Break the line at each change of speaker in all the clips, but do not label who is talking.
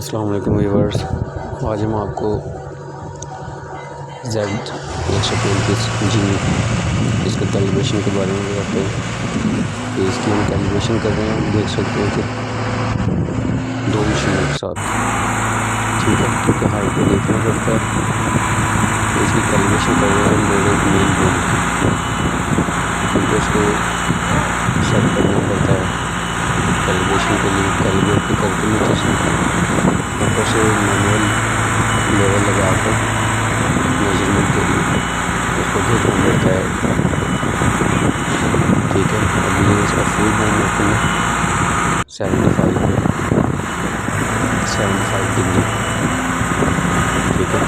अस्सलाम वालेकुम व्यूअर्स। आज हम आपको Z135G इसके कैलिब्रेशन के बारे में बताते हैं कि इसकी हम कैलिब्रेशन कर रहे हैं। देख सकते हैं कि दो मशीनों के साथ, ठीक है, क्योंकि हाइट को देखना पड़ता है। तो इसकी कैलिब्रेशन कर रहे हैं हम मेन बोर्ड की, क्योंकि इसको सेट करना पड़ता है कैलिब्रेशन के लिए। कैलिब्रेट को करके नीचे से ऊपर से मैनुअल लेवल लगा कर मेजरमेंट के लिए उसको देखना पड़ता है, ठीक है। अभी ये इसका फुल बूम ओपन है 75 डिग्री, ठीक है।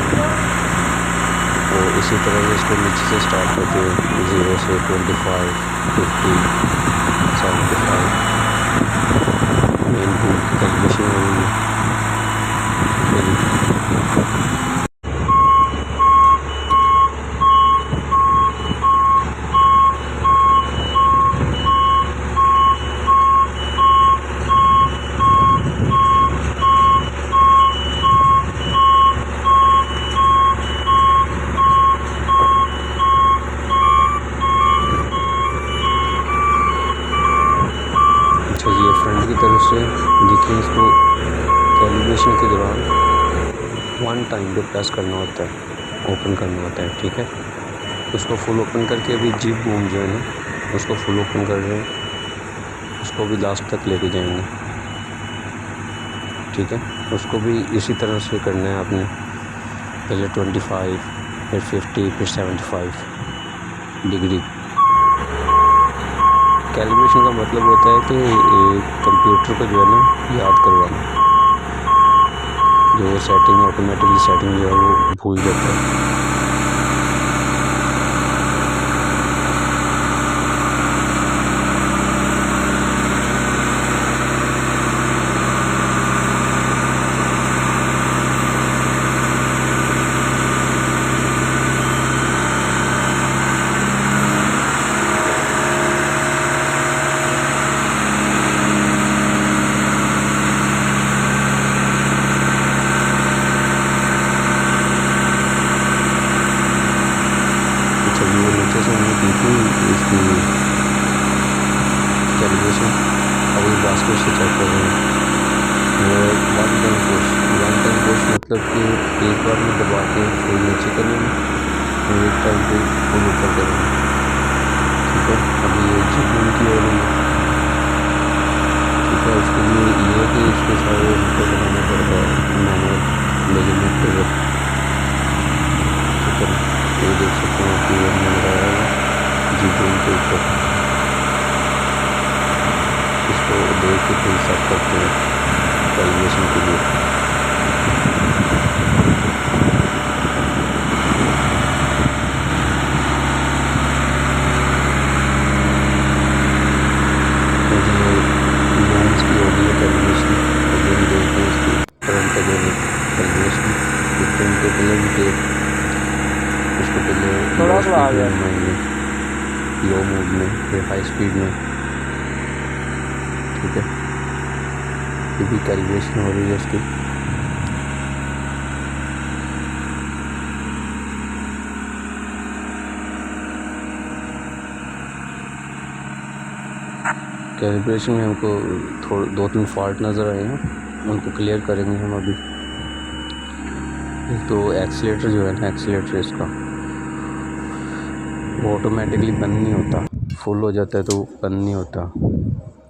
और इसी तरह से इसको नीचे से स्टार्ट करते हैं 0 से 25, 50, 75 मेन बूम की कैलिब्रेशन हो रही है, ठीक है जी। अच्छा जी, ये फ्रंट की तरफ से देखिए, इसको कैलिब्रेशन के दौरान 1 टाइम पे प्रेस करना होता है, ओपन करना होता है, ठीक है। उसको फुल ओपन करके अभी जिप बूम जो है ना उसको फुल ओपन कर रहे हैं, उसको भी लास्ट तक लेके जाएंगे, ठीक है। उसको भी इसी तरह से करना है आपने, पहले 25, फिर 50, फिर 75 डिग्री। कैलिब्रेशन का मतलब होता है कि कंप्यूटर को जो है ना याद करवाना, जो सेटिंग ऑटोमेटिकली सेटिंग जो है वो भूल जाता है। चलिए नीचे से हमने की थी इसकी कैलिब्रेशन, अब इस बास्केट से चेक कर रहे हैं। वन टाइम पुश मतलब कि एक बार में दबा के फुल नीचे करेंगे और एक टाइम पे फुल ऊपर करेंगे, ठीक है। अभी ये जिप की हो रही है, ठीक है। उसके लिए ये है कि इसके सारे ऊपर बनाना पड़ता है मैनुअल मेजरमेंट पे, ठीक है। ये देख सकते हैं कि ये हमने लगाया है जिप के ऊपर। इसको देख के फिर सेट करते हैं कैलिब्रेशन के लिए। बूम्स की हो गई है कैलिब्रेशन, अभी हम देखते हैं इसकी फ्रंट का जो है कैलिब्रेशन। फ्रंट के पहले भी टेप उसको पहले लो स्पीड में घुमाएंगे, लो मोड में, फिर हाई स्पीड में, ठीक है। ये भी कैलिब्रेशन हो रही है इसकी। कैलिब्रेशन में हमको थोड़े 2-3 फॉल्ट नज़र आए हैं, उनको क्लियर करेंगे हम अभी। एक तो एक्सीलेटर जो है ना, एक्सीलेटर इसका वो ऑटोमेटिकली बंद नहीं होता, फुल हो जाता है तो बंद नहीं होता।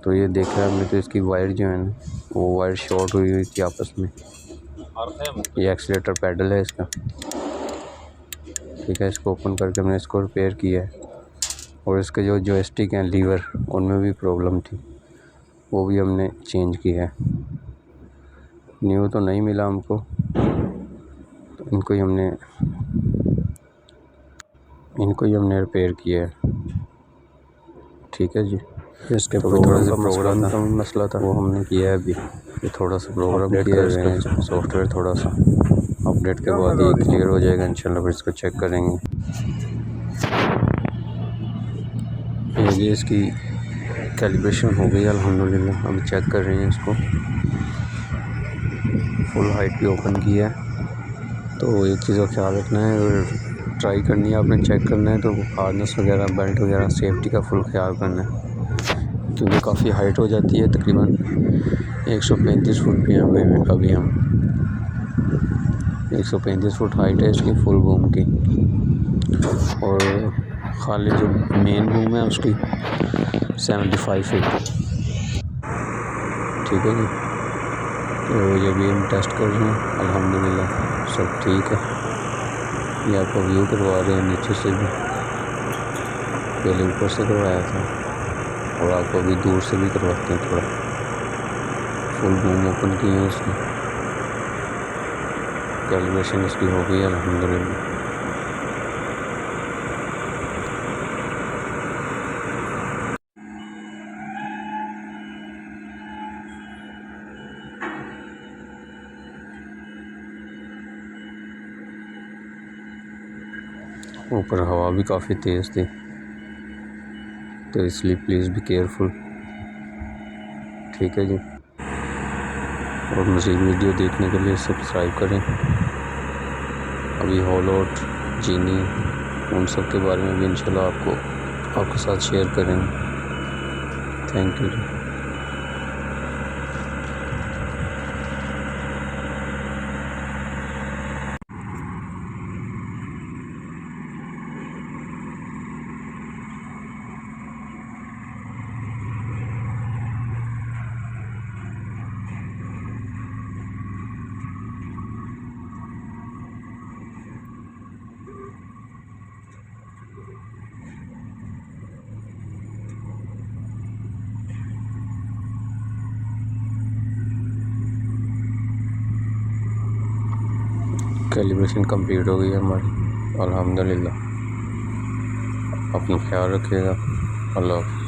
तो ये देखा है हमने, तो इसकी वायर जो है ना वो वायर शॉर्ट हुई थी आपस में। ये एक्सीलेटर पैडल है इसका, ठीक है। इसको ओपन करके हमने इसको रिपेयर किया है। और इसके जो जॉयस्टिक हैं लीवर, उनमें भी प्रॉब्लम थी, वो भी हमने चेंज किया है। न्यू तो नहीं मिला हमको, तो इनको ही हमने रिपेयर किया है, ठीक है जी। इसके तो थोड़ा सा प्रोग्राम का मसला था, वो हमने किया है अभी। ये थोड़ा सा प्रोग्राम किया है इसका सॉफ्टवेयर, थोड़ा सा अपडेट के बाद ये क्लियर हो जाएगा इंशाल्लाह। फिर इसको चेक करेंगे। ये इसकी कैलिब्रेशन हो गई अल्हम्दुलिल्लाह। अब चेक कर रहे हैं इसको। फुल हाइट भी ओपन की है। तो एक चीज़ का ख्याल रखना है, और ट्राई करनी है आपने, चेक करना है तो हार्नेस वगैरह, बेल्ट वगैरह, सेफ्टी का फुल ख्याल करना है, क्योंकि काफ़ी हाइट हो जाती है। तकरीबन 135 फुट पे हैं अभी हम। 135 फुट हाइट है इसकी फुल बूम की, और खाली जो मेन बूम है उसकी 75 फीट। ठीक है जी। तो ये भी हम टेस्ट कर रहे हैं, अल्हम्दुलिल्लाह सब ठीक है। ये आपको व्यू करवा रहे हैं नीचे से भी, पहले ऊपर से करवाया था, और आपको अभी दूर से भी करवाते हैं थोड़ा। फुल बूम ओपन की है उसकी, कैलिब्रेशन इसकी हो गई अल्हम्दुलिल्लाह। ऊपर हवा भी काफ़ी तेज़ थी, तो इसलिए प्लीज़ बी केयरफुल। ठीक है जी। और मज़ीद वीडियो देखने के लिए सब्सक्राइब करें। अभी हॉलोट, जीनी, उन सब के बारे में भी इंशाल्लाह आपके साथ शेयर करेंगे। Thank you ji. Calibration complete हो गई है हमारी अल्हम्दुलिल्लाह। अपना ख्याल रखिएगा। अल्लाह हाफ़िज़।